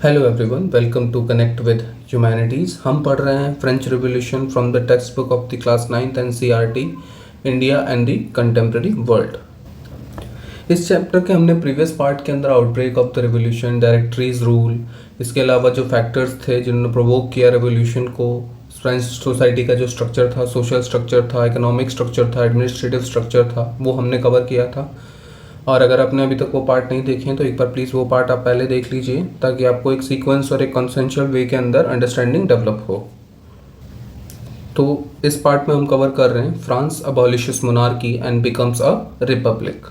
Hello everyone, welcome to connect with humanities. हम पढ़ रहे हैं French revolution from the textbook of the class 9th NCERT India and the contemporary world. इस chapter के हमने previous part के अंदर outbreak of the revolution, directories rule, इसके अलावा जो फैक्टर्स थे जिन्होंने प्रोवोक किया रिवॉल्यूशन को, फ्रेंच सोसाइटी का जो स्ट्रक्चर था, सोशल स्ट्रक्चर था, इकोनॉमिक स्ट्रक्चर था, एडमिनिस्ट्रेटिव स्ट्रक्चर था, वो हमने कवर किया था। और अगर आपने अभी तक वो पार्ट नहीं देखे हैं तो एक बार प्लीज़ वो पार्ट आप पहले देख लीजिए, ताकि आपको एक सीक्वेंस और एक कॉन्सेंशुअल वे के अंदर अंडरस्टैंडिंग डेवलप हो। तो इस पार्ट में हम कवर कर रहे हैं France abolishes monarchy and becomes a republic.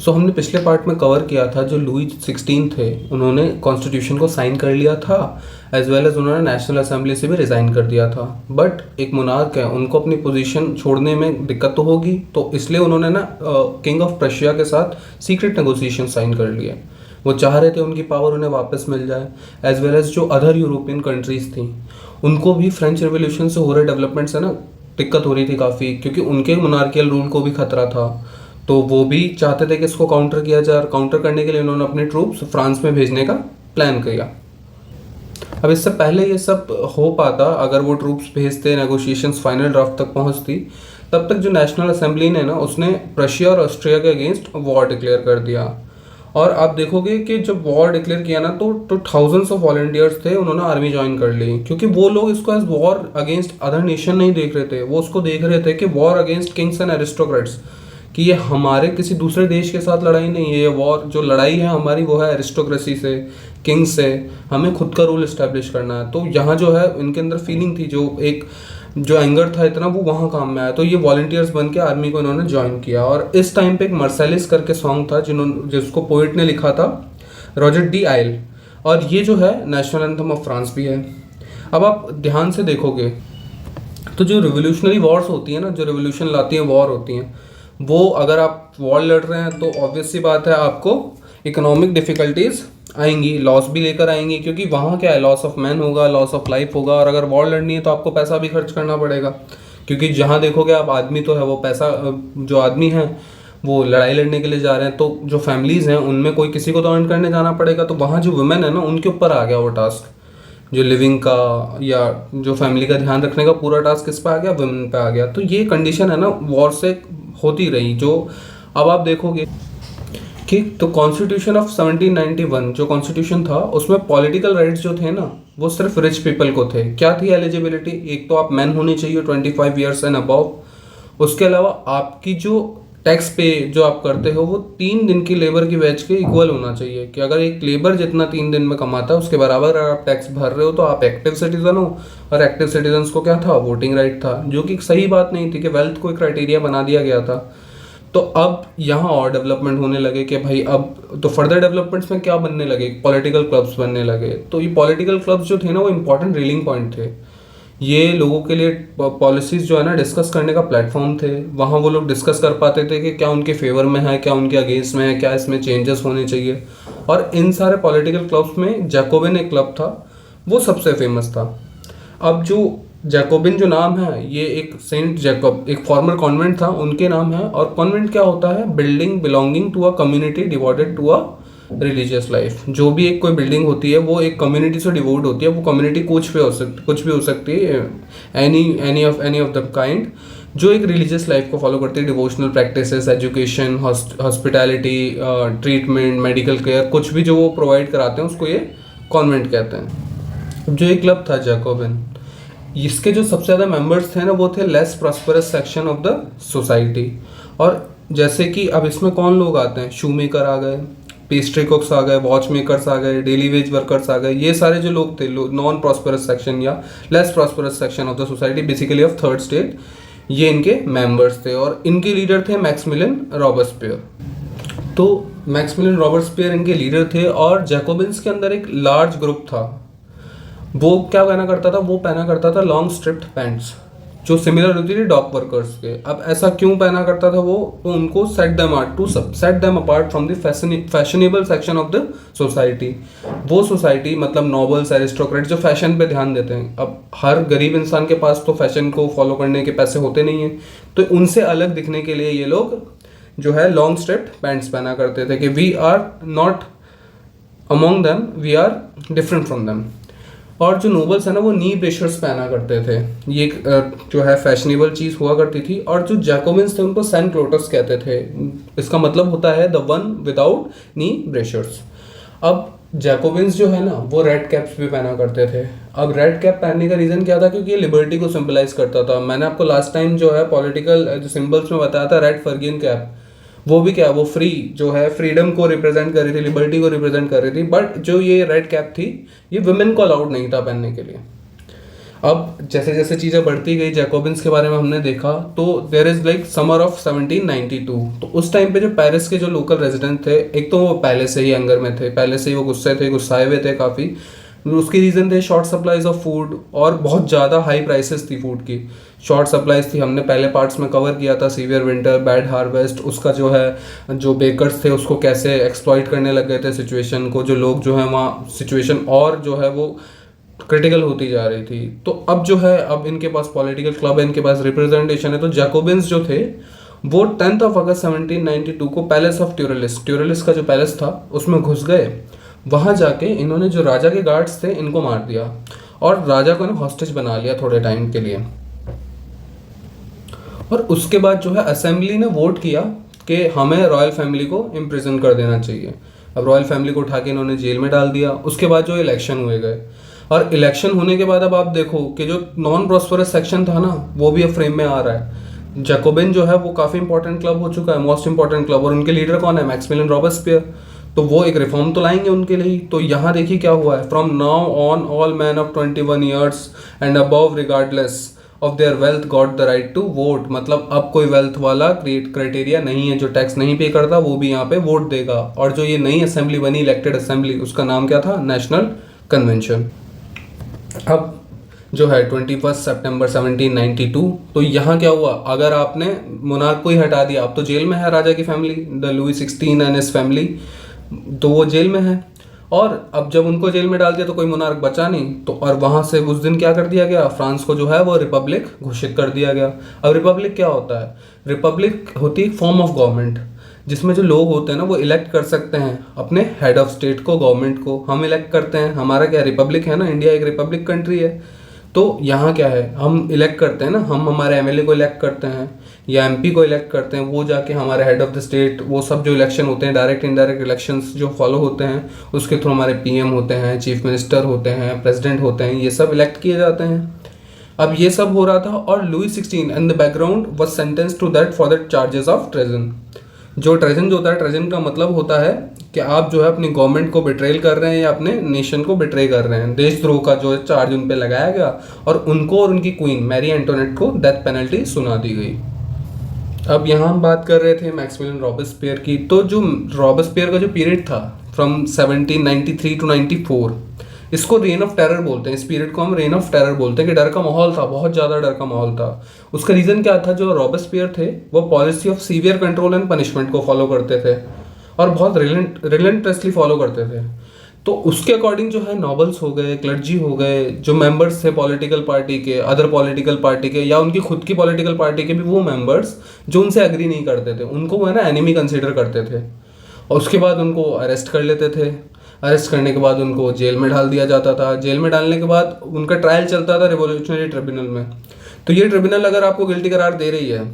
So हमने पिछले पार्ट में कवर किया था जो लुई 16 थे, उन्होंने कॉन्स्टिट्यूशन को साइन कर लिया था, एज वेल एज उन्होंने नेशनल असेंबली से भी रिज़ाइन कर दिया था। बट एक मोनार्क है, उनको अपनी पोजीशन छोड़ने में दिक्कत तो होगी, तो इसलिए उन्होंने ना किंग ऑफ प्रशिया के साथ सीक्रेट नेगोशिएशन साइन कर लिए। वो चाह रहे थे उनकी पावर उन्हें वापस मिल जाए, एज वेल एज जो अदर यूरोपियन कंट्रीज़ थी उनको भी फ्रेंच रेवोल्यूशन से हो रहे डेवलपमेंट से ना दिक्कत हो रही थी काफ़ी, क्योंकि उनके मोनार्कियल रूल को भी खतरा था। तो वो भी चाहते थे कि इसको काउंटर किया जाए, और काउंटर करने के लिए उन्होंने अपने ट्रूप्स फ्रांस में भेजने का प्लान किया। अब इससे पहले ये सब हो पाता, अगर वो ट्रूप्स भेजते, नेगोशिएशंस फाइनल ड्राफ्ट तक पहुंचती, तब तक जो नेशनल असेंबली ने ना उसने प्रशिया और ऑस्ट्रिया के अगेंस्ट वॉर डिक्लेयर कर दिया। और आप देखोगे कि जब वॉर डिक्लेयर किया ना तो थाउजेंड्स ऑफ वॉलंटियर्स थे, उन्होंने आर्मी ज्वाइन कर ली, क्योंकि वो लोग इसको as war against other nation नहीं देख रहे थे, वो उसको देख रहे थे कि war against Kings and aristocrats, कि ये हमारे किसी दूसरे देश के साथ लड़ाई नहीं है, ये वॉर जो लड़ाई है हमारी वो है एरिस्टोक्रेसी से, किंग से, हमें खुद का रूल इस्टेब्लिश करना है। तो यहाँ जो है इनके अंदर फीलिंग थी, जो एंगर था इतना, वो वहाँ काम में आया। तो ये वॉलंटियर्स बन के आर्मी को इन्होंने ज्वाइन किया। और इस टाइम पे एक मर्सेलिस करके सॉन्ग था जिसको पोइट ने लिखा था, रॉजर डी आइल, और ये जो है नेशनल एंथम ऑफ फ्रांस भी है। अब आप ध्यान से देखोगे तो जो रिवोल्यूशनरी वॉर्स होती हैं ना, जो रिवोल्यूशन लाती हैं, वॉर होती हैं, वो अगर आप वॉर लड़ रहे हैं तो ऑब्वियस सी बात है आपको इकोनॉमिक डिफिकल्टीज आएंगी, लॉस भी लेकर आएंगी, क्योंकि वहाँ क्या है, लॉस ऑफ मैन होगा, लॉस ऑफ लाइफ होगा। और अगर वॉर लड़नी है तो आपको पैसा भी खर्च करना पड़ेगा, क्योंकि जहाँ देखोगे आप आदमी तो है, वो पैसा, जो आदमी है वो लड़ाई लड़ने के लिए जा रहे हैं, तो जो फैमिलीज़ हैं उनमें कोई किसी को तो अर्न करने जाना पड़ेगा। तो वहाँ जो वुमेन है ना, उनके ऊपर आ गया वो टास्क, जो लिविंग का या जो फैमिली का ध्यान रखने का पूरा टास्क किस पे आ गया, वुमेन पे आ गया। तो ये कंडीशन है ना वॉर से होती रही। जो अब आप देखोगे कि तो कॉन्स्टिट्यूशन ऑफ 1791 जो कॉन्स्टिट्यूशन था, उसमें पॉलिटिकल राइट्स जो थे ना वो सिर्फ रिच पीपल को थे। क्या थी एलिजिबिलिटी, एक तो आप मैन होने चाहिए 25 ईयर्स एंड अबव, उसके अलावा आपकी जो टैक्स पे जो आप करते हो वो 3 दिन की लेबर की वेज के इक्वल होना चाहिए, कि अगर एक लेबर जितना 3 दिन में कमाता है उसके बराबर अगर आप टैक्स भर रहे हो तो आप एक्टिव सिटीजन हो। और एक्टिव सिटीजन्स को क्या था, वोटिंग राइट था, जो कि सही बात नहीं थी कि वेल्थ को एक क्राइटेरिया बना दिया गया था। तो अब यहाँ और डेवलपमेंट होने लगे कि भाई अब तो फर्दर डेवलपमेंट्स में क्या बनने लगे, पॉलिटिकल क्लब्स बनने लगे। तो ये पॉलिटिकल क्लब्स जो थे ना वो इंपॉर्टेंट रीलिंग पॉइंट थे, ये लोगों के लिए पॉलिसीज जो है ना डिस्कस करने का प्लेटफॉर्म थे। वहाँ वो लोग डिस्कस कर पाते थे कि क्या उनके फेवर में है, क्या उनके अगेंस्ट में है, क्या इसमें चेंजेस होने चाहिए। और इन सारे पॉलिटिकल क्लब्स में जैकोबिन एक क्लब था, वो सबसे फेमस था। अब जो जैकोबिन जो नाम है, ये एक सेंट जैकब, एक फॉर्मर कॉन्वेंट था, उनके नाम है। और कॉन्वेंट क्या होता है, building belonging to a community devoted to a religious life. जो भी एक कोई बिल्डिंग होती है वो एक कम्युनिटी से डिवोट होती है, वो कम्युनिटी कुछ भी हो सकती है, एनी ऑफ द काइंड, जो एक रिलीजियस लाइफ को फॉलो करती है, devotional practices, education, hospitality, treatment, medical care, कुछ भी जो वो प्रोवाइड कराते हैं उसको ये कॉन्वेंट कहते हैं। जो एक क्लब था जैकोबिन, इसके जो सबसे ज़्यादा मेंबर्स थे ना वो थे less prosperous section of the society. और जैसे कि अब इसमें कौन लोग आते हैं, शू मेकर आ गए, पेस्ट्री कुक्स आ गए, वॉच मेकर्स आ गए, डेली वेज वर्कर्स आ गए, ये सारे जो लोग थे नॉन प्रॉस्परस सेक्शन या less prosperous section of the society, basically of third state, ये इनके मेंबर्स थे। और इनके लीडर थे मैक्सिमिलियन रॉबस्पियर। तो मैक्सिमिलियन रॉबस्पियर इनके लीडर थे। और जैकोबिन्स के अंदर एक लार्ज ग्रुप था, वो क्या पहना करता था, वो पहना करता था लॉन्ग स्ट्रिप्ड पैंट्स, जो सिमिलर होती थी डॉक वर्कर्स के। अब ऐसा क्यों पहना करता था वो, तो उनको set them apart from the fashionable section of the society. वो सोसाइटी मतलब नॉबल्स, एरिस्टोक्रेट्स, जो फैशन पे ध्यान देते हैं। अब हर गरीब इंसान के पास तो फैशन को फॉलो करने के पैसे होते नहीं हैं, तो उनसे अलग दिखने के लिए ये लोग जो है लॉन्ग स्ट्रिप्ड पैंट्स पहना करते थे, कि we are not among them we are different from them. और जो नोबल्स है ना वो नी ब्रेशर्स पहना करते थे, ये जो है फैशनेबल चीज़ हुआ करती थी। और जो जैकोबिन्स थे उनको सैन क्लोटस कहते थे, इसका मतलब होता है द वन विदाउट नी ब्रेशर्स। अब जैकोबिन्स जो है ना वो रेड कैप्स भी पहना करते थे। अब रेड कैप पहनने का रीज़न क्या था, क्योंकि ये लिबर्टी को सिंबलाइज करता था। मैंने आपको लास्ट टाइम जो है पॉलिटिकल जो सिंबल्स में बताया था, रेड फर्गियन कैप, वो भी क्या, वो फ्री जो है फ्रीडम को रिप्रेजेंट कर रही थी, लिबर्टी को रिप्रेजेंट कर रही थी। बट जो ये रेड कैप थी ये वुमेन को अलाउड नहीं था पहनने के लिए। अब जैसे जैसे चीज़ें बढ़ती गई, जैकोबिन्स के बारे में हमने देखा, तो there is like summer of 1792। तो उस टाइम पे जो पेरिस के जो लोकल रेजिडेंट थे, एक तो वो पहले से ही एंगर में थे, पहले से ही वो गुस्साए हुए थे काफ़ी। उसके रीज़न थे शॉर्ट सप्लाईज ऑफ फूड, और बहुत ज़्यादा हाई प्राइसेस थी फूड की। शॉर्ट सप्लाईज थी, हमने पहले पार्ट्स में कवर किया था, सीवियर विंटर, बैड हार्वेस्ट, उसका जो है जो बेकर्स थे उसको कैसे एक्सप्लॉइट करने लग गए थे सिचुएशन को, जो लोग जो है वहाँ सिचुएशन और जो है वो क्रिटिकल होती जा रही थी। तो अब जो है, अब इनके पास पॉलिटिकल क्लब है, इनके पास रिप्रेजेंटेशन है। तो जैकोबिन्स जो थे वो 10 अगस्त 1792 को पैलेस ऑफ ट्यूरलिस का जो पैलेस था उसमें घुस गए। वहाँ जाके इन्होंने जो राजा के गार्ड्स थे इनको मार दिया, और राजा को ना हॉस्टेज बना लिया थोड़े टाइम के लिए। और उसके बाद जो है असेंबली ने वोट किया कि हमें रॉयल फैमिली को इम्प्रिजन कर देना चाहिए। अब रॉयल फैमिली को उठा के इन्होंने जेल में डाल दिया। उसके बाद जो इलेक्शन हुए गए, और इलेक्शन होने के बाद अब आप देखो कि जो नॉन प्रॉस्परस सेक्शन था ना वो भी अब फ्रेम में आ रहा है। जैकोबिन जो है वो काफ़ी इंपॉर्टेंट क्लब हो चुका है, मोस्ट इंपॉर्टेंट क्लब, और उनके लीडर कौन है, मैक्सिमिलियन रॉबेस्पियर। तो वो एक रिफॉर्म तो लाएंगे उनके लिए। तो यहाँ देखिए क्या हुआ है, from now on all man of 21 years and above regardless of their wealth got the right to vote. मतलब अब कोई वेल्थ वाला क्राइटेरिया नहीं है, जो टैक्स नहीं पे करता वो भी यहाँ पे वोट देगा। और जो ये नई असेंबली बनी, इलेक्टेड असेंबली, उसका नाम क्या था, नेशनल कन्वेंशन। अब जो है 21 सितंबर 1792, तो यहाँ क्या हुआ, अगर आपने मोनार्क को ही हटा दिया, अब तो जेल में है राजा की family, the Louis 16 and his family, तो वो जेल में है। और अब जब उनको जेल में डाल दिया तो कोई मोनार्क बचा नहीं। तो और वहाँ से उस दिन क्या कर दिया गया, फ्रांस को जो है वो रिपब्लिक घोषित कर दिया गया। अब रिपब्लिक क्या होता है, रिपब्लिक होती है फॉर्म ऑफ गवर्नमेंट जिसमें जो लोग होते हैं ना वो इलेक्ट कर सकते हैं अपने हेड ऑफ स्टेट को, गवर्नमेंट को हम इलेक्ट करते हैं। हमारा क्या रिपब्लिक है ना, इंडिया एक रिपब्लिक कंट्री है। तो यहाँ क्या है, हम इलेक्ट करते हैं ना, हम हमारे एमएलए को इलेक्ट करते हैं या एमपी को इलेक्ट करते हैं, वो जाके हमारे हेड ऑफ द स्टेट, वो सब जो इलेक्शन होते हैं, डायरेक्ट इनडायरेक्ट इलेक्शंस जो फॉलो होते हैं, उसके थ्रू हमारे पीएम होते हैं, चीफ मिनिस्टर होते हैं, प्रेसिडेंट होते हैं, ये सब इलेक्ट किए जाते हैं। अब ये सब हो रहा था, और Louis 16 in the background was sentenced to that for the charges of treason. जो ट्रेजन जो होता है, ट्रेजन का मतलब होता है कि आप जो है अपनी गवर्नमेंट को बिट्रेल कर रहे हैं या अपने नेशन को बिट्रे कर रहे हैं। देशद्रोह का जो चार्ज उन पे लगाया गया, और उनको और उनकी क्वीन मैरी एंटोनेट को डेथ पेनल्टी सुना दी गई। अब यहाँ हम बात कर रहे थे मैक्सिमिलियन रॉबेस्पियर की। तो जो रॉबेस्पियर का जो पीरियड था फ्रॉम 1793 टू 94, इसको रेन ऑफ टेरर बोलते हैं। इस पीरियड को हम रेन ऑफ टेरर बोलते हैं कि डर का माहौल था, बहुत ज़्यादा डर का माहौल था। उसका रीज़न क्या था, जो रॉबेस्पियर थे वो policy of severe control and punishment को फॉलो करते थे, और बहुत रिलेंटलेसली फॉलो करते थे। तो उसके अकॉर्डिंग जो है नॉबल्स हो गए, क्लर्जी हो गए, जो मेंबर्स थे पॉलिटिकल पार्टी के, अदर पॉलिटिकल पार्टी के, या उनकी खुद की पॉलिटिकल पार्टी के भी वो मेंबर्स जो उनसे एग्री नहीं करते थे, उनको वो है ना एनिमी कंसिडर करते थे। और उसके बाद उनको अरेस्ट कर लेते थे। अरेस्ट करने के बाद उनको जेल में डाल दिया जाता था। जेल में डालने के बाद उनका ट्रायल चलता था रिवॉल्यूशनरी ट्रिब्यूनल में। तो ये ट्रिब्यूनल अगर आपको गिल्टी करार दे रही है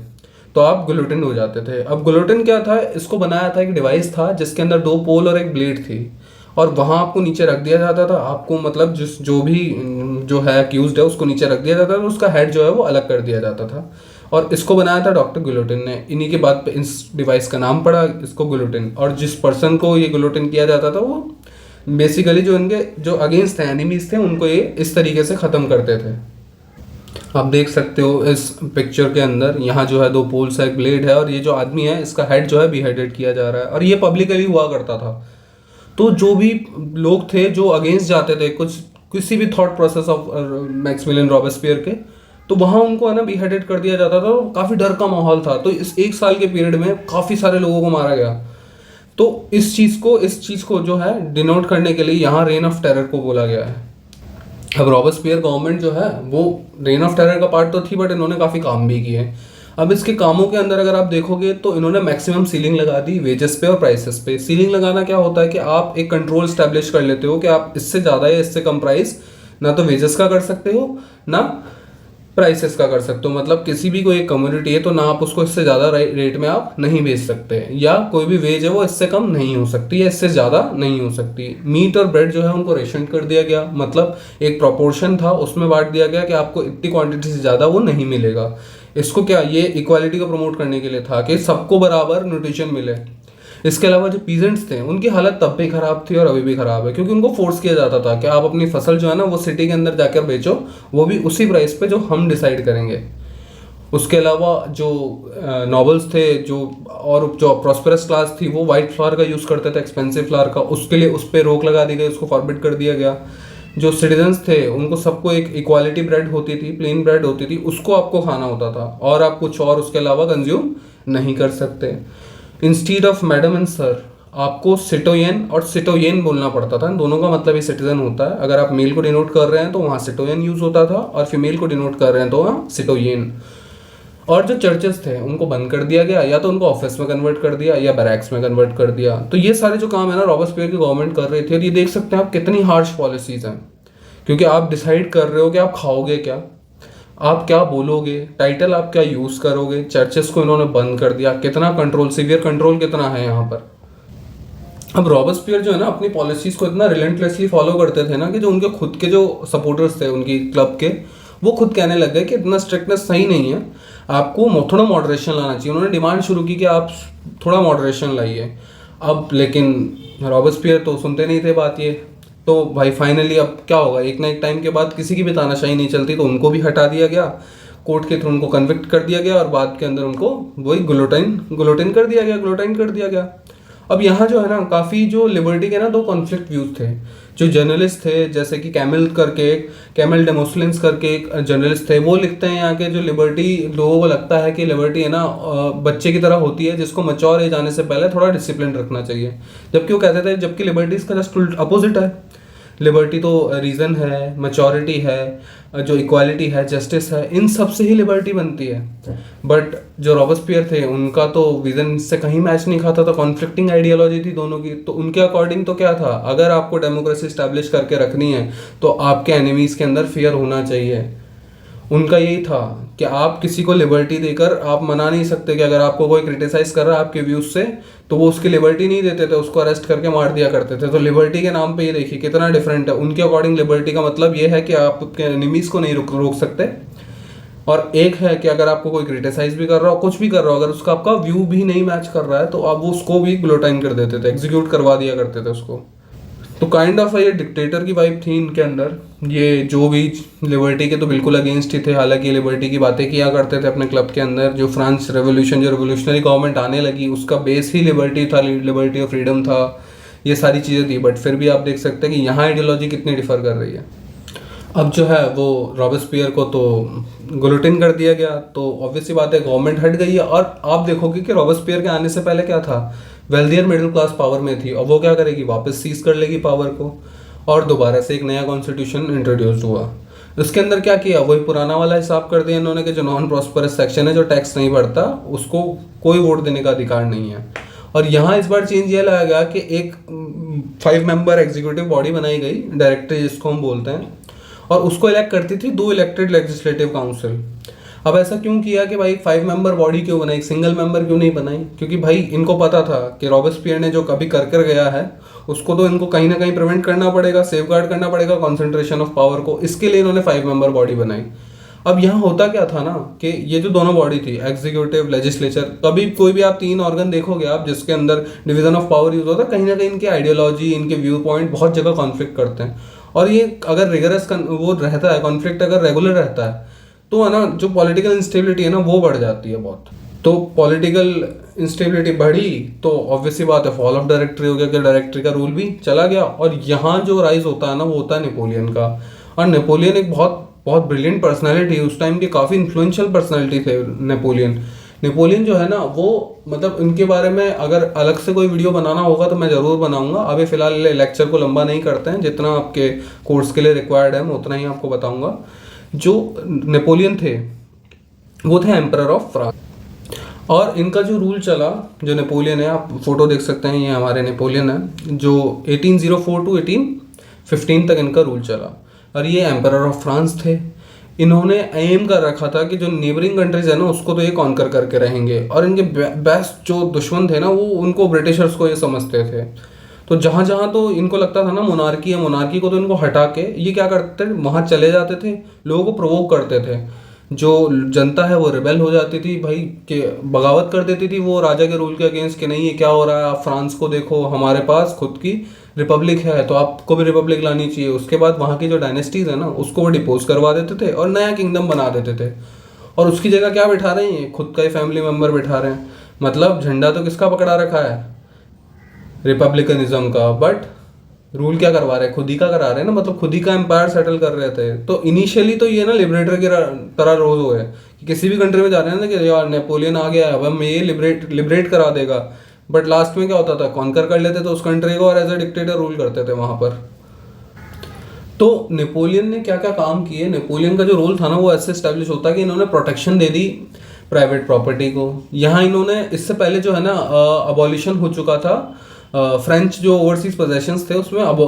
तो आप गुलोटिन हो जाते थे। अब गुलोटिन क्या था, इसको बनाया था, एक डिवाइस था जिसके अंदर 2 पोल और एक ब्लेड थी, और वहाँ आपको नीचे रख दिया जाता था। आपको मतलब जो भी जो है अक्यूज्ड है उसको नीचे रख दिया जाता था, और उसका हेड जो है वो अलग कर दिया जाता था। और इसको बनाया था डॉक्टर गुलोटिन ने। इन्हीं के बाद पे इस डिवाइस का नाम पड़ा इसको गुलोटिन। और जिस पर्सन को ये गुलोटिन किया जाता था वो बेसिकली जो इनके जो अगेंस्ट थे, एनिमीज थे, उनको ये इस तरीके से ख़त्म करते थे। आप देख सकते हो इस पिक्चर के अंदर, यहाँ जो है 2 पोल्स है, एक ब्लेड है, और ये जो आदमी है इसका हेड जो है बिहेडेड किया जा रहा है, और ये पब्लिकली हुआ करता था। तो जो भी लोग थे जो अगेंस्ट जाते थे किसी भी thought process of Maximilian Robespierre के, तो वहाँ उनको है ना बिहेडेड कर दिया जाता था। काफ़ी डर का माहौल था। तो इस 1 साल के पीरियड में काफ़ी सारे लोगों को मारा गया। तो इस चीज़ को जो है डिनोट करने के लिए यहाँ रेन ऑफ टेरर को बोला गया है। अब रॉबेस्पियर गवर्नमेंट जो है वो रेन ऑफ टेरर का पार्ट तो थी, बट इन्होंने काफ़ी काम भी किए। अब इसके कामों के अंदर अगर आप देखोगे तो इन्होंने मैक्सिमम सीलिंग लगा दी वेजेस पे और प्राइसेस पे। सीलिंग लगाना क्या होता है कि आप एक कंट्रोल स्टैब्लिश कर लेते हो कि आप इससे ज़्यादा या इससे कम प्राइस ना तो वेजेस का कर सकते हो ना प्राइसेस का कर सकते हो। मतलब किसी भी कोई एक कम्युनिटी है तो ना आप उसको इससे ज़्यादा रेट में आप नहीं बेच सकते, या कोई भी वेज है वो इससे कम नहीं हो सकती या इससे ज़्यादा नहीं हो सकती। मीट और ब्रेड जो है उनको रेशन कर दिया गया, मतलब एक प्रोपोर्शन था उसमें बांट दिया गया कि आपको इतनी क्वांटिटी से ज़्यादा वो नहीं मिलेगा। इसको क्या, ये इक्वालिटी को प्रमोट करने के लिए था कि सबको बराबर न्यूट्रिशन मिले। इसके अलावा जो पीजेंट्स थे उनकी हालत तब भी खराब थी और अभी भी खराब है, क्योंकि उनको फोर्स किया जाता था कि आप अपनी फसल जो है ना वो सिटी के अंदर जाकर बेचो, वो भी उसी प्राइस पे जो हम डिसाइड करेंगे। उसके अलावा जो नॉबल्स थे जो और जो प्रॉस्पेरस क्लास थी वो वाइट फ्लावर का यूज़ करते थे, एक्सपेंसिव फ्लावर का, उसके लिए उस पर रोक लगा दी गई, उसको फॉरबिड कर दिया गया। जो सिटीजन्स थे उनको सबको एक इक्वालिटी ब्रेड होती थी, प्लेन ब्रेड होती थी, उसको आपको खाना होता था और आप कुछ और उसके अलावा कंज्यूम नहीं कर सकते। Instead of madam and sir आपको सिटोयन और सिटोयन बोलना पड़ता था। दोनों का मतलब ही सिटीजन होता है। अगर आप मेल को डिनोट कर रहे हैं तो वहाँ सिटोयन यूज होता था और फीमेल को डिनोट कर रहे हैं तो वहाँ सिटोयन। और जो चर्चेस थे उनको बंद कर दिया गया, या तो उनको ऑफिस में कन्वर्ट कर दिया या बैरक्स में कन्वर्ट कर दिया। तो ये सारे जो काम है ना रॉबस्पियर की गवर्नमेंट कर रही थी, और ये देख सकते हैं आप कितनी हार्श पॉलिसीज हैं, क्योंकि आप डिसाइड कर रहे हो कि आप खाओगे क्या, आप क्या बोलोगे, टाइटल आप क्या यूज करोगे। चर्चेस को इन्होंने बंद कर दिया। कितना कंट्रोल, सीवियर कंट्रोल कितना है यहाँ पर। अब रॉबस्पियर जो है ना अपनी पॉलिसीज को इतना रिलेंटलेसली फॉलो करते थे ना कि जो उनके खुद के जो सपोर्टर्स थे उनकी क्लब के, वो खुद कहने लग गए कि इतना स्ट्रिक्टनेस सही नहीं है, आपको थोड़ा मॉडरेशन लाना चाहिए। उन्होंने डिमांड शुरू की कि आप थोड़ा मॉडरेशन लाइए। अब लेकिन रॉबस्पियर तो सुनते नहीं थे बात ये। तो भाई फाइनली अब क्या होगा, एक ना एक टाइम के बाद किसी की भी तानाशाही नहीं चलती, तो उनको भी हटा दिया गया, कोर्ट के थ्रू उनको कन्विक्ट कर दिया गया और बाद के अंदर उनको वही गुलोटाइन कर दिया गया। अब यहाँ जो है ना काफ़ी जो लिबर्टी के ना दो कॉन्फ्लिक्ट व्यूज थे। जो जर्नलिस्ट थे जैसे कि कैमल डेमोस्लिन्स करके एक जर्नलिस्ट थे, वो लिखते हैं यहाँ के जो लिबर्टी, लोगों को लगता है कि लिबर्टी है ना बच्चे की तरह होती है जिसको मैच्योर एज आने से पहले थोड़ा डिसिप्लिन रखना चाहिए। जबकि वो कहते थे जबकि लिबर्टी इसका जस्ट अपोजिट है। लिबर्टी तो रीज़न है, मैच्योरिटी है, जो इक्वालिटी है, जस्टिस है, इन सब से ही लिबर्टी बनती है। बट जो रॉबस्पियर थे उनका तो विजन इससे कहीं मैच नहीं खाता था, कॉन्फ्लिक्टिंग आइडियोलॉजी थी दोनों की। तो उनके अकॉर्डिंग तो क्या था, अगर आपको डेमोक्रेसी स्टैब्लिश करके रखनी है तो आपके एनिमीज़ के अंदर फियर होना चाहिए। उनका यही था कि आप किसी को लिबर्टी देकर आप मना नहीं सकते कि अगर आपको कोई क्रिटिसाइज कर रहा है आपके व्यूज से तो वो उसकी लिबर्टी नहीं देते थे, उसको अरेस्ट करके मार दिया करते थे। तो लिबर्टी के नाम पे ये देखिए कितना डिफरेंट है। उनके अकॉर्डिंग लिबर्टी का मतलब ये है कि आप अपने एनिमीज को नहीं रोक सकते, और एक है कि अगर आपको कोई क्रिटिसाइज भी कर रहा हो, कुछ भी कर रहा हो, अगर उसका आपका व्यू भी नहीं मैच कर रहा है तो आप वो उसको भी ग्लोटाइन कर देते थे, एग्जीक्यूट करवा दिया करते थे उसको। तो काइंड ऑफ ये डिक्टेटर की वाइब थी इनके अंदर। ये जो भी लिबर्टी के तो बिल्कुल अगेंस्ट ही थे, हालांकि लिबर्टी की बातें किया करते थे अपने क्लब के अंदर। जो फ्रांस रेवोल्यूशन, जो रेवोल्यूशनरी गवर्नमेंट आने लगी उसका बेस ही लिबर्टी था, लिबर्टी और फ्रीडम था, ये सारी चीज़ें थी। बट फिर भी आप देख सकते हैं कि यहाँ आइडियोलॉजी कितनी डिफर कर रही है। अब जो है वो रॉबस्पियर को तो गुलोटिन कर दिया गया, तो ऑब्वियसली बात है गवर्नमेंट हट गई है। और आप देखोगे कि रॉबस्पियर के आने से पहले क्या था, वेल्दियर मिडिल क्लास पावर में थी, और वो क्या करेगी, वापस सीज कर लेगी पावर को, और दोबारा से एक नया कॉन्स्टिट्यूशन इंट्रोड्यूस हुआ। उसके अंदर क्या किया, वही पुराना वाला हिसाब कर दिया इन्होंने कि जो नॉन प्रॉस्परस सेक्शन है, जो टैक्स नहीं भरता, उसको कोई वोट देने का अधिकार नहीं है। और यहाँ इस बार चेंज ये लाया गया कि एक 5 मेंबर एग्जीक्यूटिव बॉडी बनाई गई, डायरेक्टरी जिसको हम बोलते हैं, और उसको इलेक्ट करती थी 2 इलेक्टेड लेजिस्लेटिव काउंसिल। अब ऐसा क्यों किया कि भाई 5 मेंबर बॉडी क्यों बनाई, सिंगल मेंबर क्यों नहीं बनाई? क्योंकि भाई इनको पता था कि रॉबस्पियर ने जो कभी कर गया है उसको तो इनको कहीं ना कहीं प्रिवेंट करना पड़ेगा, सेफगार्ड करना पड़ेगा कॉन्सेंट्रेशन ऑफ पावर को। इसके लिए इन्होंने 5 मेंबर बॉडी बनाई। अब यहाँ होता क्या था ना कि ये जो दोनों बॉडी थी, एग्जीक्यूटिव, लेजिस्लेचर, कभी कोई भी आप 3 ऑर्गन देखोगे आप जिसके अंदर डिवीजन ऑफ पावर यूज होता है, कहीं ना कहीं इनकी आइडियोलॉजी, इनके व्यू पॉइंट बहुत जगह कॉन्फ्लिक्ट करते हैं। और ये अगर रिगरस वो रहता है, कॉन्फ्लिक्ट अगर रेगुलर रहता है तो है ना, जो पॉलिटिकल इंस्टेबिलिटी है ना वो बढ़ जाती है बहुत। तो पॉलिटिकल इंस्टेबिलिटी बढ़ी तो ऑब्वियसली बात है फॉल ऑफ डायरेक्टरी हो गया, कि डायरेक्टरी का रूल भी चला गया। और यहाँ जो राइज होता है ना वो होता है नेपोलियन का। और नेपोलियन एक बहुत बहुत ब्रिलियंट पर्सनैलिटी, उस टाइम के काफ़ी इन्फ्लुएंशियल पर्सनैलिटी थे नेपोलियन जो है ना, वो मतलब इनके बारे में अगर अलग से कोई वीडियो बनाना होगा तो मैं ज़रूर बनाऊंगा। अभी फिलहाल लेक्चर को लंबा नहीं करते हैं, जितना आपके कोर्स के लिए रिक्वायर्ड है मैं उतना ही आपको बताऊंगा। जो नेपोलियन थे वो थे एम्परर ऑफ फ्रांस। और इनका जो रूल चला, जो नेपोलियन है, आप फोटो देख सकते हैं, ये हमारे नेपोलियन है, जो 1804 टू 1815 तक इनका रूल चला। और ये एम्परर ऑफ फ्रांस थे। इन्होंने एम कर रखा था कि जो नेबरिंग कंट्रीज है ना उसको तो ये कॉन्कर करके रहेंगे, और इनके बेस्ट जो दुश्मन थे ना वो उनको ब्रिटिशर्स को ये समझते थे। तो जहाँ जहाँ तो इनको लगता था ना मोनार्की है, मोनार्की को तो इनको हटा के ये क्या करते थे, वहाँ चले जाते थे, लोगों को प्रोवोक करते थे। जो जनता है वो रिबेल हो जाती थी भाई, कि बगावत कर देती थी वो राजा के रूल के अगेंस्ट, कि नहीं ये क्या हो रहा है, आप फ्रांस को देखो, हमारे पास खुद की रिपब्लिक है तो आपको भी रिपब्लिक लानी चाहिए। उसके बाद वहाँ की जो डायनेस्टीज है ना उसको वो डिपोज करवा देते थे और नया किंगडम बना देते थे। और उसकी जगह क्या बिठा रहे हैं, खुद का ही फैमिली मेम्बर बिठा रहे हैं। मतलब झंडा तो किसका पकड़ा रखा है, रिपब्लिकनिज्म का, बट रूल क्या करवा रहे हैं, खुद ही का करा रहे हैं ना, मतलब खुद ही का एम्पायर सेटल कर रहे थे। तो इनिशियली तो ये ना लिबरेटर की तरह रोज हुए कि किसी भी कंट्री में जा रहे हैं ना कि यार नेपोलियन आ गया है, अब हमें ये लिबरेट करा देगा। बट लास्ट में क्या होता था, कॉन्कर कर लेते थे उस कंट्री को और एज अ डिक्टेटर रूल करते थे वहां पर। तो नेपोलियन ने क्या क्या काम किए, नेपोलियन का जो रोल था ना वो ऐसे स्टैब्लिश होता कि इन्होंने प्रोटेक्शन दे दी प्राइवेट प्रॉपर्टी को। यहाँ इन्होंने, इससे पहले जो है ना अबॉलिशन हो चुका था, फ्रेंच जो ओवरसीज पोजेशंस थे उसमें अब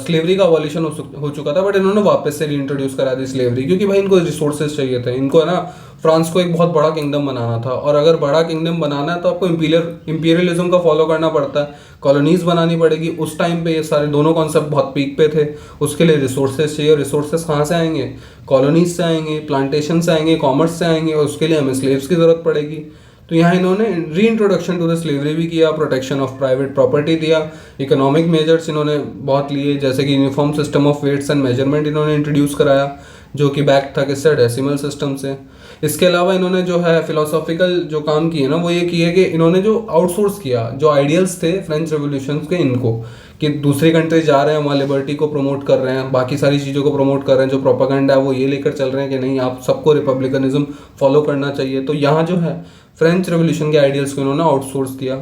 स्लेवरी का अबॉलिशन हो चुका था, बट इन्होंने वापस से रीइंट्रोड्यूस करा दी स्लेवरी, क्योंकि भाई इनको रिसोर्सेज चाहिए थे। इनको है ना फ्रांस को एक बहुत बड़ा किंगडम बनाना था, और अगर बड़ा किंगडम बनाना है तो आपको इंपीरियलिज्म का फॉलो करना पड़ता है, कॉलोनीज बनानी पड़ेगी। उस टाइम पे ये सारे दोनों कॉन्सेप्ट बहुत पीक पे थे। उसके लिए रिसोर्सेज चाहिए, रिसोर्सेज कहाँ से आएंगे, कॉलोनीज से आएंगे, प्लांटेशन से आएंगे, कॉमर्स से आएंगे, और उसके लिए हमें स्लेव्स की जरूरत पड़ेगी। तो यहाँ इन्होंने री इंट्रोडक्शन टू द स्लेवरी भी किया, प्रोटेक्शन ऑफ प्राइवेट प्रॉपर्टी दिया, इकोनॉमिक मेजर्स इन्होंने बहुत लिए, जैसे कि uniform system of weights and measurement इन्होंने इंट्रोड्यूस कराया, जो कि बैक था किससे, डेसिमल सिस्टम से। इसके अलावा इन्होंने जो है फिलोसॉफिकल जो काम किए ना वो ये किए कि इन्होंने जो आउटसोर्स किया जो आइडियल्स थे फ्रेंच रेवोल्यूशन के, इनको, कि दूसरी कंट्री जा रहे हैं वहाँ लिबर्टी को प्रमोट कर रहे हैं, बाकी सारी चीज़ों को प्रमोट कर रहे हैं, जो प्रोपागेंडा है वो ये लेकर चल रहे हैं कि नहीं आप सबको रिपब्लिकनिज्म फॉलो करना चाहिए। तो यहाँ जो है फ्रेंच रेवोल्यूशन के आइडियल्स को इन्होंने आउटसोर्स किया,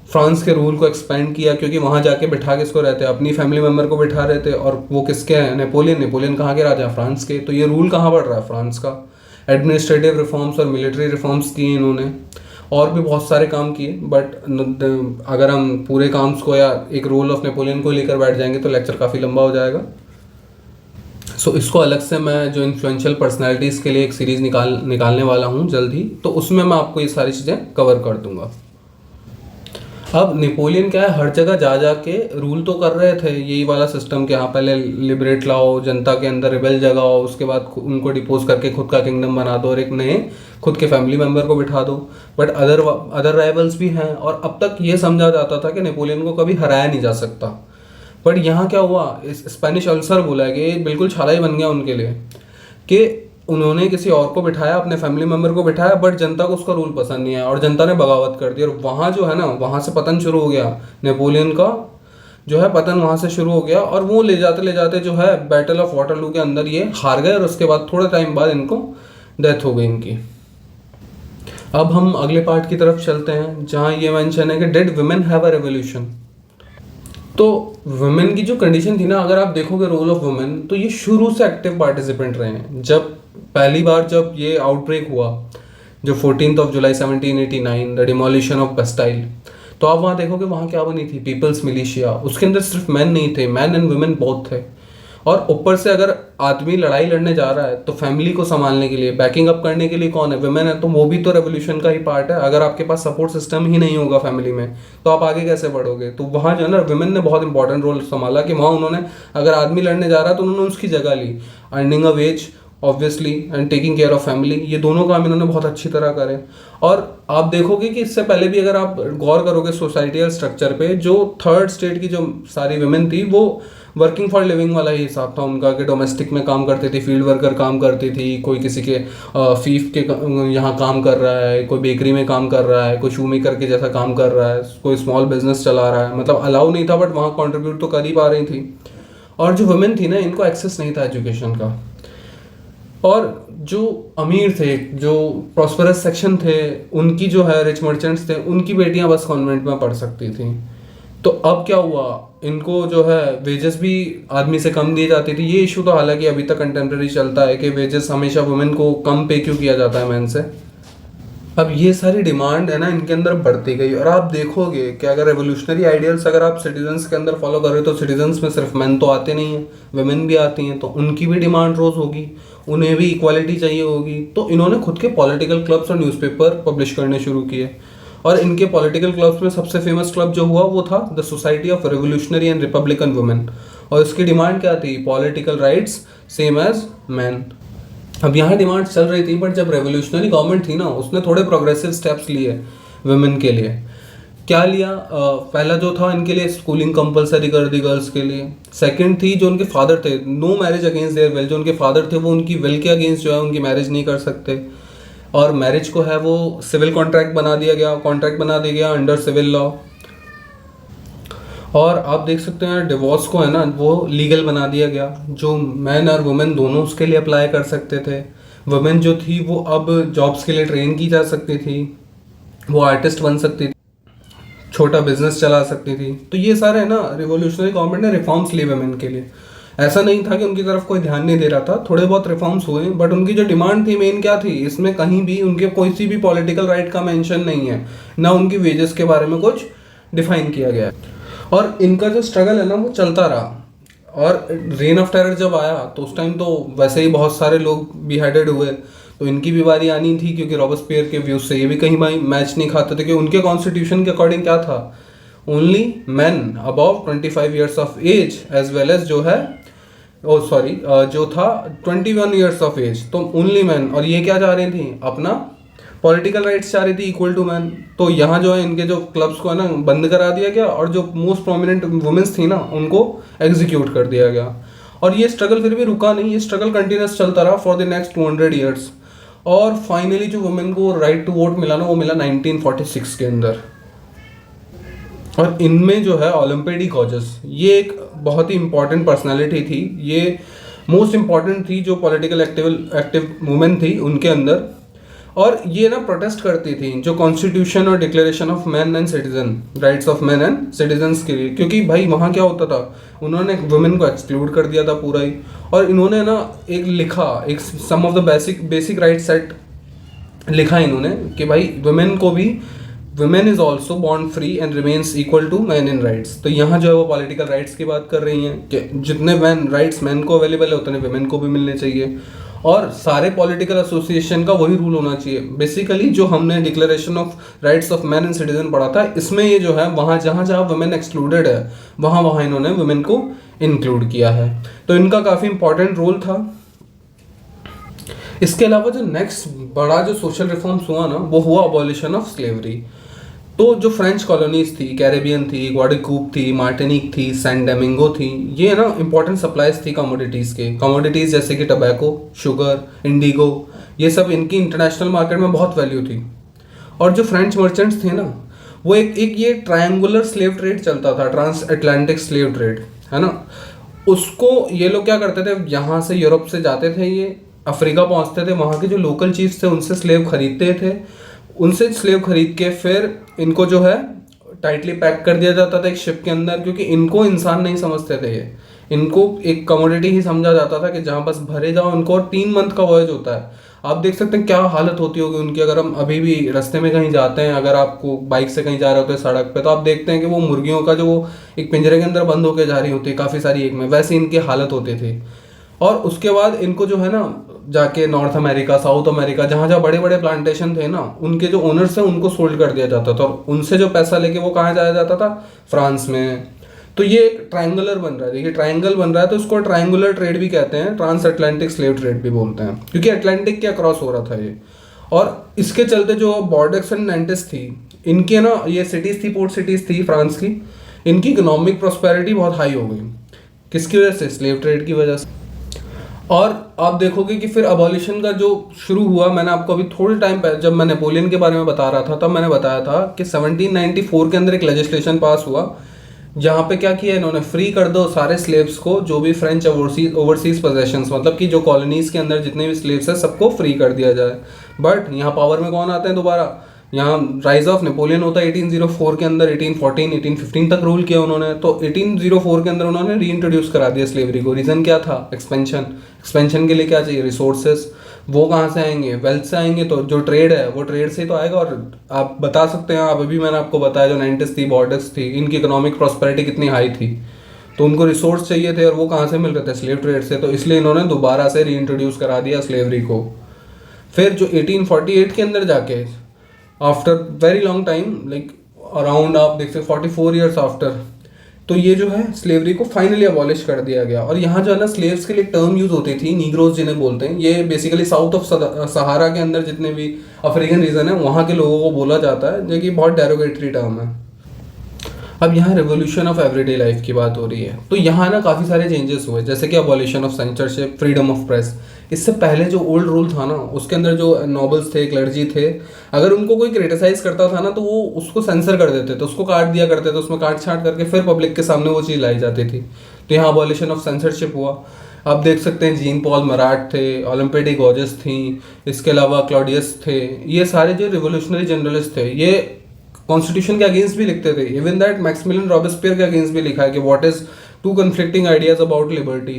फ्रांस के रूल को एक्सपेंड किया, क्योंकि वहाँ जाके बिठा किसको रहते हैं, अपनी फैमिली मेम्बर को बिठा रहे थे, और वो किसके हैं, नेपोलियन कहाँ के राजा, फ्रांस के। तो ये रूल कहाँ बढ़ रहा है, फ्रांस का। एडमिनिस्ट्रेटिव रिफॉर्म्स और मिलिट्री रिफॉर्म्स किए इन्होंने, और भी बहुत सारे काम किए, बट अगर हम पूरे काम्स को या एक रोल ऑफ नेपोलियन को लेकर बैठ जाएंगे तो लेक्चर काफ़ी लंबा हो जाएगा। सो इसको अलग से मैं जो इन्फ्लुएंशियल पर्सनालिटीज़ के लिए एक सीरीज़ निकालने वाला हूँ जल्द ही, तो उसमें मैं आपको ये सारी चीज़ें कवर कर दूंगा। अब नेपोलियन क्या है, हर जगह जा जा के रूल तो कर रहे थे यही वाला सिस्टम कि हाँ पहले लिबरेट लाओ, जनता के अंदर रिबेल जगाओ, उसके बाद उनको डिपोज करके खुद का किंगडम बना दो और एक नए खुद के फैमिली मेम्बर को बिठा दो। बट अदर राइवल्स भी हैं, और अब तक ये समझा जाता था कि नेपोलियन को कभी हराया नहीं जा सकता। बट यहाँ क्या हुआ, इस स्पेनिश अल्सर बोला है कि बिल्कुल छाला ही बन गया उनके लिए, कि उन्होंने किसी और को बिठाया, अपने फैमिली मेम्बर को बिठाया, बट जनता को उसका रूल पसंद नहीं आया और जनता ने बगावत कर दी, और वहाँ जो है ना वहाँ से पतन शुरू हो गया, नेपोलियन का जो है पतन वहाँ से शुरू हो गया। और वो ले जाते जो है बैटल ऑफ वाटरलू के अंदर ये हार गए, और उसके बाद थोड़े टाइम बाद इनको डेथ हो गई इनकी। अब हम अगले पार्ट की तरफ चलते हैं, जहाँ ये मेंशन है कि did women have a revolution. तो वुमेन की जो कंडीशन थी ना, अगर आप देखोगे रोल ऑफ वुमेन, तो ये शुरू से एक्टिव पार्टिसिपेंट रहे हैं। जब पहली बार जब ये आउटब्रेक हुआ, जो 14 जुलाई 1789, द डिमोलिशन ऑफ बस्टाइल, तो आप वहाँ देखोगे वहाँ क्या बनी थी, पीपल्स मिलिशिया। उसके अंदर सिर्फ मैन नहीं थे, मैन एंड वुमेन बोथ थे। और ऊपर से अगर आदमी लड़ाई लड़ने जा रहा है तो फैमिली को संभालने के लिए, बैकिंग अप करने के लिए कौन है, वुमेन है। तो वो भी तो रेवोल्यूशन का ही पार्ट है। अगर आपके पास सपोर्ट सिस्टम ही नहीं होगा फैमिली में तो आप आगे कैसे बढ़ोगे। तो वहाँ जो है ना वुमेन ने बहुत इंपॉर्टेंट रोल संभाला, कि वहाँ उन्होंने, अगर आदमी लड़ने जा रहा है तो उन्होंने उसकी जगह ली, earning a wage obviously and taking care of family. ये दोनों काम इन्होंने बहुत अच्छी तरह करे। और आप देखोगे कि इससे पहले भी अगर आप गौर करोगे सोसाइटियल स्ट्रक्चर पे, जो थर्ड स्टेट की जो सारी वुमेन थी वो वर्किंग फॉर लिविंग वाला ही हिसाब था उनका, कि डोमेस्टिक में काम करती थी, फील्ड वर्कर काम करती थी, कोई किसी के फीफ के यहाँ काम कर रहा है, कोई बेकरी में काम कर रहा है, कोई शू मेकर के जैसा काम कर रहा है, कोई स्मॉल बिजनेस चला रहा है। मतलब अलाउ नहीं था बट वहाँ कॉन्ट्रीब्यूट तो कर ही पा रही थी। और जो वुमेन थी ना, इनको एक्सेस नहीं था एजुकेशन का। और जो अमीर थे, जो प्रॉस्परस सेक्शन थे, उनकी जो है रिच मर्चेंट्स थे, उनकी बेटियां बस कॉन्वेंट में पढ़ सकती थी। तो अब क्या हुआ, इनको जो है वेजेस भी आदमी से कम दी जाती थी। ये इशू तो हालांकि अभी तक कंटेम्प्रेरी चलता है कि वेजेस हमेशा वुमेन को कम पे क्यों किया जाता है मैन से। अब ये सारी डिमांड है ना इनके अंदर बढ़ती गई, और आप देखोगे कि अगर रेवोल्यूशनरी आइडियल्स अगर आप सिटीजन्स के अंदर फॉलो कर रहे हो तो सिटीजन्स में सिर्फ मैन तो आते नहीं हैं, वेमेन भी आती हैं, तो उनकी भी डिमांड रोज होगी, उन्हें भी इक्वालिटी चाहिए होगी। तो इन्होंने खुद के पॉलिटिकल क्लब्स और न्यूज़पेपर पब्लिश करने शुरू किए, और इनके पॉलिटिकल क्लब्स में सबसे फेमस क्लब जो हुआ वो था the society of revolutionary and republican women, और इसकी डिमांड क्या थी? Political rights same as man. अब यहाँ डिमांड चल रही थी, बट जब रेवोल्यूशनरी गवर्नमेंट थी ना उसने थोड़े प्रोग्रेसिव स्टेप्स लिए वुमेन के लिए। क्या लिया? पहला जो था इनके लिए स्कूलिंग कंपलसरी कर दी गर्ल्स के लिए। सेकंड थी जो उनके फादर थे, no marriage against their will, जो उनके फादर थे वो उनकी विल के अगेंस्ट जो है उनकी मैरिज नहीं कर सकते, और मैरिज को है वो सिविल कॉन्ट्रैक्ट बना दिया गया अंडर सिविल लॉ। और आप देख सकते हैं डिवोर्स को है ना वो लीगल बना दिया गया, जो मैन और वुमेन दोनों उसके लिए अप्लाई कर सकते थे। वुमेन जो थी वो अब जॉब्स के लिए ट्रेन की जा सकती थी, वो आर्टिस्ट बन सकती थी, छोटा बिजनेस चला सकती थी। तो ये सारे है ना रिवोल्यूशनरी गवर्नमेंट ने रिफॉर्म्स लिए वुमेन के लिए। ऐसा नहीं था कि उनकी तरफ कोई ध्यान नहीं दे रहा था, थोड़े बहुत रिफॉर्म्स हुए, बट उनकी जो डिमांड थी मेन क्या थी? इसमें कहीं भी उनके कोई सी भी पॉलिटिकल राइट का मेंशन नहीं है, ना उनकी वेजेस के बारे में कुछ डिफाइन किया गया है। और इनका जो स्ट्रगल है ना वो चलता रहा, और रेन ऑफ टेरर जब आया तो उस टाइम तो वैसे ही बहुत सारे लोग बिहेडेड हुए, तो इनकी भी बारी आनी थी, क्योंकि रॉबस्पियर के व्यूज से ये भी कहीं मैच नहीं खाते थे, क्योंकि उनके कॉन्स्टिट्यूशन के अकॉर्डिंग क्या था? Only man above 25 years of age as well as जो है जो था 21 ईयर्स ऑफ एज, तो ओनली मैन। और ये क्या चाह रही थी? अपना पॉलिटिकल राइट्स चाह रही थी इक्वल टू मैन। तो यहाँ जो है इनके जो क्लब्स को है ना बंद करा दिया गया, और जो मोस्ट प्रोमिनेंट वुमेन्स थी ना उनको एग्जीक्यूट कर दिया गया। और ये स्ट्रगल फिर भी रुका नहीं, ये स्ट्रगल कंटिन्यूस चलता रहा फॉर द नेक्स्ट 200 ईयर्स। और फाइनली जो वुमेन को राइट टू वोट मिला ना वो मिला 1946 के अंदर। और इनमें जो है ओलम्पिडी गॉर्जस, ये एक बहुत ही इंपॉर्टेंट पर्सनालिटी थी, ये मोस्ट इंपॉर्टेंट थी जो पॉलिटिकल एक्टिव वुमेन थी उनके अंदर। और ये ना प्रोटेस्ट करती थी जो कॉन्स्टिट्यूशन और declaration of man and citizen, rights of man and citizens के लिए, क्योंकि भाई वहाँ क्या होता था, उन्होंने वुमेन को एक्सक्लूड कर दिया था पूरा ही। और इन्होंने ना एक लिखा, एक some of the basic right set लिखा इन्होंने कि भाई वुमेन को भी, women is also born free and remains equal to man in rights. तो यहाँ जो है वो पॉलिटिकल राइट्स की बात कर रही हैं कि जितने मैन राइट्स मैन को अवेलेबल है उतने वुमेन को भी मिलने चाहिए, और सारे पॉलिटिकल एसोसिएशन का वही रूल होना चाहिए। बेसिकली जो हमने declaration of rights of man and citizen पढ़ा था, इसमें ये जो है वहाँ जहाँ वुमेन एक्सक्लूडेड है वहाँ इन्होंने वुमेन को इंक्लूड किया है। तो इनका काफ़ी इंपॉर्टेंट रोल था। इसके अलावा जो नेक्स्ट बड़ा जो सोशल रिफॉर्म्स हुआ ना वो हुआ अबॉलिशन ऑफ स्लेवरी। तो जो फ्रेंच कॉलोनीज थी, कैरेबियन थी, ग्वाडेलूप थी, मार्टिनिक थी, सैन डोमिंगो थी, ये ना इंपॉर्टेंट सप्लाईज थी कमोडिटीज़ के। कमोडिटीज़ जैसे कि टबैको, शुगर, इंडिगो, ये सब इनकी इंटरनेशनल मार्केट में बहुत वैल्यू थी। और जो फ्रेंच मर्चेंट्स थे ना वो एक ये ट्रायंगुलर स्लेव ट्रेड चलता था, ट्रांस अटलांटिक स्लेव ट्रेड, है ना। उसको ये लोग क्या करते थे, यहाँ से यूरोप से जाते थे, ये अफ्रीका पहुँचते थे, वहाँ के जो लोकल चीफ्स थे उनसे स्लेव खरीदते थे, उनसे स्लेव खरीद के फिर इनको जो है टाइटली पैक कर दिया जाता था एक शिप के अंदर, क्योंकि इनको इंसान नहीं समझते थे, ये इनको एक कमोडिटी ही समझा जाता था कि जहाँ बस भरे जाओ इनको। और 3 मंथ का वॉयज होता है। आप देख सकते हैं क्या हालत होती होगी उनकी। अगर हम अभी भी रास्ते में कहीं जाते हैं, अगर आपको बाइक से कहीं जा रहे होते हैं सड़क पे, तो आप देखते हैं कि वो मुर्गियों का जो वो एक पिंजरे के अंदर बंद होकर जा रही होती है काफ़ी सारी एक में, वैसे इनकी हालत होती थी। और उसके बाद इनको जो है ना जाके नॉर्थ अमेरिका, साउथ अमेरिका, जहाँ जहाँ बड़े बड़े प्लांटेशन थे ना, उनके जो ओनर्स हैं उनको सोल्ड कर दिया जाता था, और उनसे जो पैसा लेके वो कहाँ जाया जाता था? फ्रांस में। तो ये एक ट्रायंगुलर बन रहा है, देखिए ट्रायंगल बन रहा है, तो इसको ट्रायंगुलर ट्रेड भी कहते हैं, ट्रांस अटलांटिक स्लेव ट्रेड भी बोलते हैं, क्योंकि अटलांटिक के अक्रॉस हो रहा था ये। और इसके चलते जो बॉर्डेक्स एंड नेंटिस थी, इनके ना ये सिटीज़ थी, पोर्ट सिटीज़ थी फ्रांस की, इनकी इकोनॉमिक प्रॉस्पेरिटी बहुत हाई हो गई। किसकी वजह से? स्लेव ट्रेड की वजह से। और आप देखोगे कि फिर अबॉलिशन का जो शुरू हुआ, मैंने आपको अभी थोड़े टाइम पहले जब मैं नेपोलियन के बारे में बता रहा था तब मैंने बताया था कि 1794 के अंदर एक लेजिस्लेशन पास हुआ, जहाँ पे क्या किया इन्होंने, फ्री कर दो सारे स्लेव्स को, जो भी फ्रेंच ओवरसीज पोजेशंस, मतलब कि जो कॉलोनीज के अंदर जितने भी स्लेव्स हैं सबको फ्री कर दिया जाए। बट यहाँ पावर में कौन आते हैं दोबारा? यहाँ राइज ऑफ नेपोलियन होता है 1804 के अंदर, 1814 1815 तक रूल किया उन्होंने। तो 1804 के अंदर उन्होंने री इंट्रोड्यूस करा दिया स्लेवरी को। रीज़न क्या था? एक्सपेंशन के लिए क्या चाहिए? रिसोर्सेज। वो कहाँ से आएंगे? वेल्थ से आएंगे। तो जो ट्रेड है वो ट्रेड से ही तो आएगा। और आप बता सकते हैं, आप अभी मैंने आपको बताया जो 90s थी, बॉर्डर्स थी, इनकी इकोनॉमिक प्रॉस्पेरिटी कितनी हाई थी, तो उनको रिसोर्स चाहिए थे और वो कहाँ से मिल रहे थे? स्लेव ट्रेड से। तो इसलिए इन्होंने दोबारा से रीइंट्रोड्यूस करा दिया स्लेवरी को। फिर जो 1848 के अंदर जाके, after very long time, like around आप देख सकते 44 ईयर्स आफ्टर, तो ये जो है स्लेवरी को फाइनली अबॉलिश कर दिया गया। और यहाँ जो है ना स्लेव्स के लिए टर्म यूज होती थी, नीग्रोज जिन्हें बोलते हैं, ये बेसिकली साउथ ऑफ सहारा के अंदर जितने भी अफ्रीकन रीजन है वहाँ के लोगों को बोला जाता है, जो कि बहुत डेरोगेटरी टर्म है। अब यहाँ रेवोल्यूशन ऑफ एवरीडे लाइफ की बात हो रही है, तो यहाँ ना काफ़ी सारे चेंजेस हुए, जैसे कि abolition of censorship, freedom of press. इससे पहले जो ओल्ड रूल था ना, उसके अंदर जो नॉबल्स थे, क्लर्जी थे, अगर उनको कोई क्रिटिसाइज करता था ना तो वो उसको सेंसर कर देते थे, उसको काट दिया करते थे, उसमें काट छाट करके फिर पब्लिक के सामने वो चीज़ लाई जाती थी। तो यहाँ अबॉलिशन ऑफ सेंसरशिप हुआ। आप देख सकते हैं जीन पॉल मराट थे, ओलंपेडी गॉर्जेस थी, इसके अलावा क्लॉडियस थे, ये सारे जो रिवोल्यूशनरी जर्नलिस्ट थे, ये कॉन्स्टिट्यूशन के अगेंस्ट भी लिखते थे। इवन दैट मैक्सिमिलियन रॉबेस्पियर के अगेंस्ट भी लिखा है कि what is two conflicting ideas about liberty.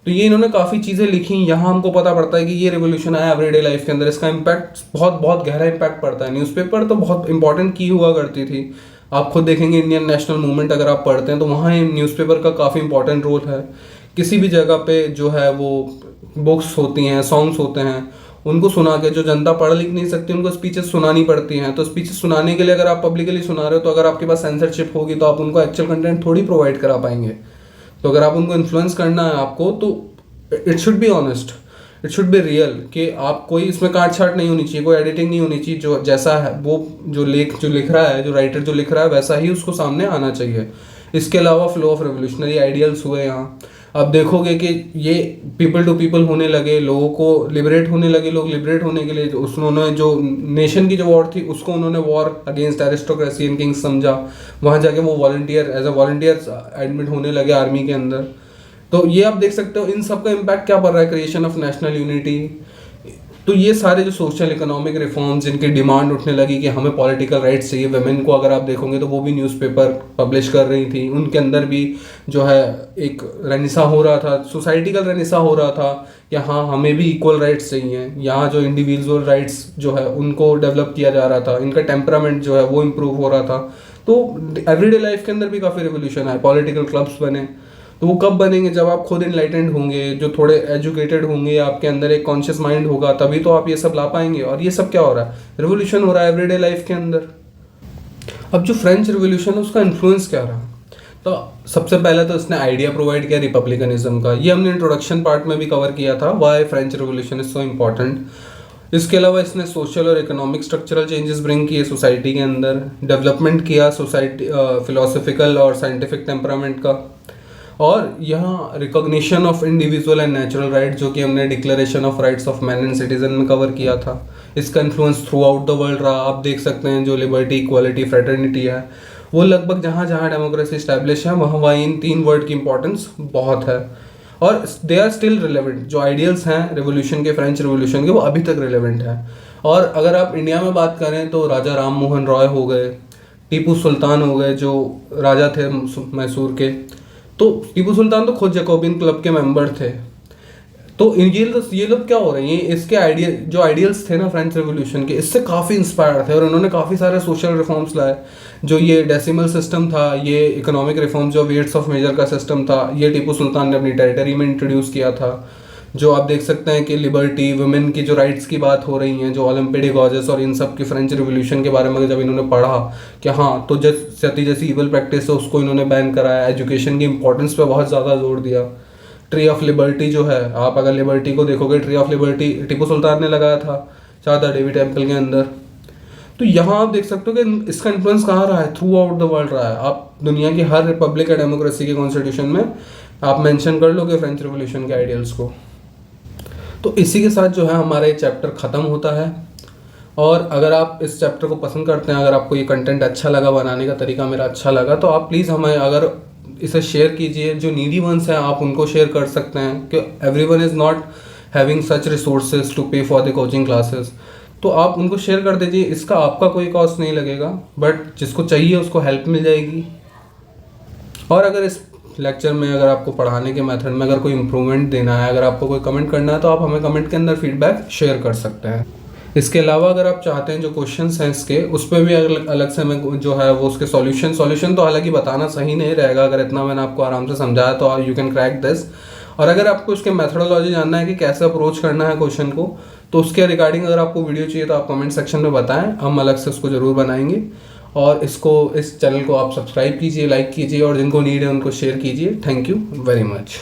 तो ये इन्होंने काफ़ी चीज़ें लिखी। यहाँ हमको पता पड़ता है कि ये रिवोल्यूशन आया एवरीडे लाइफ के अंदर, इसका इम्पैक्ट बहुत बहुत गहरा इम्पैक्ट पड़ता है। न्यूज़पेपर तो बहुत इंपॉर्टेंट की हुआ करती थी। आप खुद देखेंगे इंडियन नेशनल मूवमेंट अगर आप पढ़ते हैं तो वहाँ न्यूज़पेपर का काफ़ी इंपॉर्टेंट रोल है। किसी भी जगह पे जो है वो बुक्स होती हैं, सॉन्ग्स होते हैं, उनको सुना के, जो जनता पढ़ लिख नहीं सकती उनको स्पीचेस सुनानी पड़ती हैं। तो स्पीचेस सुनाने के लिए अगर आप पब्लिकली सुना रहे हो, तो अगर आपके पास सेंसरशिप होगी तो आप उनको एक्चुअल कंटेंट थोड़ी प्रोवाइड करा पाएंगे। तो अगर आप उनको इन्फ्लुएंस करना है आपको, तो it should be honest, it should be real, कि आप कोई इसमें काट छाट नहीं होनी चाहिए, कोई एडिटिंग नहीं होनी चाहिए। जो जैसा है वो जो लिख रहा है, जो राइटर जो लिख रहा है, वैसा ही उसको सामने आना चाहिए। इसके अलावा फ्लो ऑफ रेवोल्यूशनरी आइडियल्स हुए यहाँ। अब देखोगे कि ये पीपल टू पीपल होने लगे, लोगों को लिबरेट होने लगे। लोग लिबरेट होने के लिए उन्होंने जो नेशन की जो वॉर थी उसको उन्होंने war against aristocracy and kings समझा। वहाँ जाके वो volunteer as a volunteer admit होने लगे आर्मी के अंदर। तो ये आप देख सकते हो इन सब का इम्पैक्ट क्या पड़ रहा है, क्रिएशन ऑफ नेशनल यूनिटी। तो ये सारे जो सोशल इकोनॉमिक रिफॉर्म्स जिनकी डिमांड उठने लगी कि हमें पॉलिटिकल राइट्स चाहिए, वेमेन को अगर आप देखोगे तो वो भी न्यूज़पेपर पब्लिश कर रही थी, उनके अंदर भी जो है एक रेनिसा हो रहा था, सोसाइटी का रेनिसा हो रहा था कि हाँ हमें भी इक्वल राइट्स चाहिए। यहाँ जो इंडिविजुअल राइट्स जो है उनको डेवलप किया जा रहा था, इनका टेम्परामेंट जो है वो इम्प्रूव हो रहा था। तो एवरीडे लाइफ के अंदर भी काफ़ी रिवोल्यूशन है। पॉलिटिकल क्लब्स बने, तो वो कब बनेंगे? जब आप खुद इनलाइटेंड होंगे, जो थोड़े एजुकेटेड होंगे, आपके अंदर एक कॉन्शियस माइंड होगा, तभी तो आप ये सब ला पाएंगे। और ये सब क्या हो रहा है? रिवोल्यूशन हो रहा है एवरीडे लाइफ के अंदर। अब जो फ्रेंच रिवोल्यूशन है उसका इन्फ्लुएंस क्या रहा? तो सबसे पहले तो इसने आइडिया प्रोवाइड किया रिपब्लिकनिज्म का। ये हमने इंट्रोडक्शन पार्ट में भी कवर किया था, why French revolution is so important. इसके अलावा इसने सोशल और इकोनॉमिक स्ट्रक्चरल चेंजेस ब्रिंग किए सोसाइटी के अंदर, डेवलपमेंट किया सोसाइटी फिलोसफिकल और साइंटिफिक टेम्परामेंट का। और यहाँ recognition of individual and natural right, जो कि हमने declaration of rights of man and citizen में कवर किया था, इसका influence through out the world रहा। आप देख सकते हैं जो लिबर्टी, इक्वालिटी, फ्रेटर्निटी है, वो लगभग जहाँ जहाँ डेमोक्रेसी इस्टेब्लिश है वहाँ वहाँ इन 3 वर्ड की इंपॉर्टेंस बहुत है। और दे आर स्टिल रिलेवेंट। जो आइडियल्स हैं रेवोल्यूशन के, फ्रेंच रेवोल्यूशन के, वो अभी तक रिलेवेंट है। और अगर आप इंडिया में बात करें तो राजा राम मोहन रॉय हो गए, टीपू सुल्तान हो गए जो राजा थे मैसूर के। तो टीपू सुल्तान तो खुद जैकोबिन क्लब के मेंबर थे। तो ये लोग क्या हो रहे हैं, ये इसके आइडियल्स थे ना फ्रेंच रेवोल्यूशन के, इससे काफ़ी इंस्पायर थे और उन्होंने काफ़ी सारे सोशल रिफॉर्म्स लाए। जो ये डेसिमल सिस्टम था, ये इकोनॉमिक रिफॉर्म, जो वेट्स ऑफ मेजर का सिस्टम था, ये टीपू सुल्तान ने अपनी टेरिटरी में इंट्रोड्यूस किया था। जो आप देख सकते हैं कि लिबर्टी, वुमेन की जो राइट्स की बात हो रही हैं, जो ओलंपेडी गॉर्जेस और इन सब की फ्रेंच रिवोल्यूशन के बारे में जब इन्होंने पढ़ा कि हाँ, तो सती जैसी इवल प्रैक्टिस है उसको इन्होंने बैन कराया, एजुकेशन की इंपॉर्टेंस पे बहुत ज़्यादा जोर दिया। ट्री ऑफ लिबर्टी जो है, आप अगर लिबर्टी को देखोगे, tree of liberty Tipu Sultan ने लगाया था चादर देवी टेम्पल के अंदर। तो यहाँ आप देख सकते हो कि इसका इन्फ्लुएंस कहाँ रहा है, थ्रू आउट द वर्ल्ड रहा है। आप दुनिया की हर रिपब्लिक या डेमोक्रेसी के कॉन्स्टिट्यूशन में आप मेंशन कर लोगे फ्रेंच रिवोल्यूशन के आइडियल्स को। तो इसी के साथ जो है हमारा ये चैप्टर ख़त्म होता है। और अगर आप इस चैप्टर को पसंद करते हैं, अगर आपको ये कंटेंट अच्छा लगा, बनाने का तरीका मेरा अच्छा लगा, तो आप प्लीज़ हमें अगर इसे शेयर कीजिए। जो नीडी वंस हैं आप उनको शेयर कर सकते हैं, कि everyone is not having such resources to pay for the coaching classes. तो आप उनको शेयर कर दीजिए, इसका आपका कोई कॉस्ट नहीं लगेगा, बट जिसको चाहिए उसको हेल्प मिल जाएगी। और अगर इस लेक्चर में, अगर आपको पढ़ाने के मेथड में अगर कोई इम्प्रूवमेंट देना है, अगर आपको कोई कमेंट करना है, तो आप हमें कमेंट के अंदर फीडबैक शेयर कर सकते हैं। इसके अलावा अगर आप चाहते हैं जो क्वेश्चंस हैं इसके, उस पर भी अलग से मैं जो है वो उसके सॉल्यूशन तो हालांकि बताना सही नहीं रहेगा, अगर इतना मैंने आपको आराम से समझाया तो यू कैन क्रैक दिस। और अगर आपको उसके मेथडोलॉजी जानना है कि कैसे अप्रोच करना है क्वेश्चन को, तो उसके रिगार्डिंग अगर आपको वीडियो चाहिए तो आप कमेंट सेक्शन में बताएं, हम अलग से उसको ज़रूर बनाएंगे। और इस चैनल को आप सब्सक्राइब कीजिए, लाइक कीजिए, और जिनको नीड है उनको शेयर कीजिए। Thank you very much.